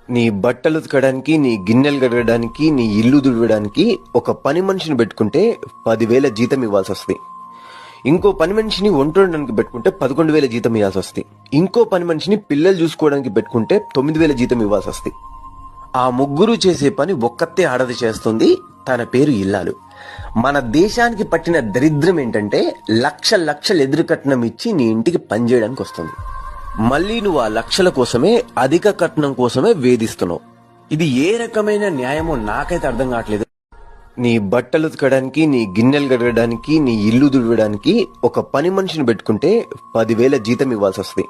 నీ బట్టలు ఉతకడానికి, నీ గిన్నెలు కడగడానికి, నీ ఇల్లు దుడవడానికి ఒక పని మనిషిని పెట్టుకుంటే 10,000 జీతం ఇవ్వాల్సి వస్తుంది. ఇంకో పని మనిషిని వంట వండడానికి పెట్టుకుంటే 11,000 జీతం ఇవ్వాల్సి వస్తుంది. ఇంకో పని మనిషిని పిల్లలు చూసుకోవడానికి పెట్టుకుంటే 9,000 జీతం ఇవ్వాల్సి వస్తుంది. ఆ ముగ్గురు చేసే పని ఒక్కతే ఆడది చేస్తుంది. తన పేరు ఇల్లాలు. మన దేశానికి పట్టిన దరిద్రం ఏంటంటే లక్షలు ఎదురు కట్నం ఇచ్చి నీ ఇంటికి పని చేయడానికి వస్తుంది. మళ్ళీ నువ్వు ఆ లక్షల కోసమే, అధిక కట్నం కోసమే వేధిస్తున్నావు. ఇది ఏ రకమైన న్యాయమో నాకైతే అర్థం కావట్లేదు. నీ బట్టలు ఉతకడానికి, నీ గిన్నెలు కడగడానికి, నీ ఇల్లు దుడవడానికి ఒక పని మనిషిని పెట్టుకుంటే 10,000 జీతం ఇవ్వాల్సి వస్తుంది.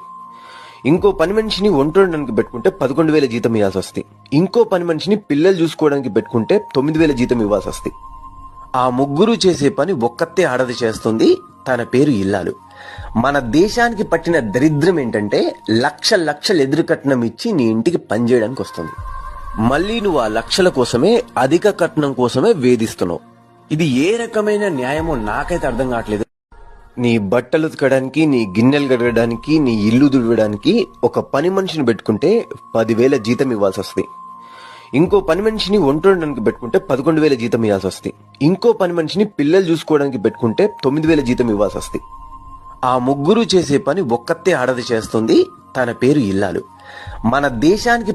ఇంకో పని మనిషిని వంట వండడానికి పెట్టుకుంటే 11,000 జీతం ఇవ్వాల్సి వస్తుంది. ఇంకో పని మనిషిని పిల్లలు చూసుకోవడానికి పెట్టుకుంటే 9,000 జీతం ఇవ్వాల్సి వస్తుంది. ఆ ముగ్గురు చేసే పని ఒక్కతే ఆడది చేస్తుంది. తన పేరు ఇల్లాలు. మన దేశానికి పట్టిన దరిద్రం ఏంటంటే లక్షలు ఎదురు కట్నం ఇచ్చి నీ ఇంటికి పని చేయడానికి వస్తుంది. మళ్ళీ నువ్వు ఆ లక్షల కోసమే, అధిక కట్నం కోసమే వేధిస్తున్నావు. ఇది ఏ రకమైన న్యాయమో నాకైతే అర్థం కావట్లేదు. నీ బట్టలు ఉతకడానికి, నీ గిన్నెలు కడగడానికి, నీ ఇల్లు దుడవడానికి ఒక పని మనిషిని పెట్టుకుంటే 10,000 జీతం ఇవ్వాల్సి వస్తుంది. ఇంకో పని మనిషిని వంట వండడానికి పెట్టుకుంటే 11,000 జీతం ఇవ్వాల్సి వస్తుంది. ఇంకో పని మనిషిని పిల్లలు చూసుకోవడానికి పెట్టుకుంటే 9,000 జీతం ఇవ్వాల్సి వస్తుంది. ఆ ముగ్గురు చేసే పని ఒక్కతే ఆడది చేస్తుంది. తన పేరు ఇల్లాలు. మన దేశానికి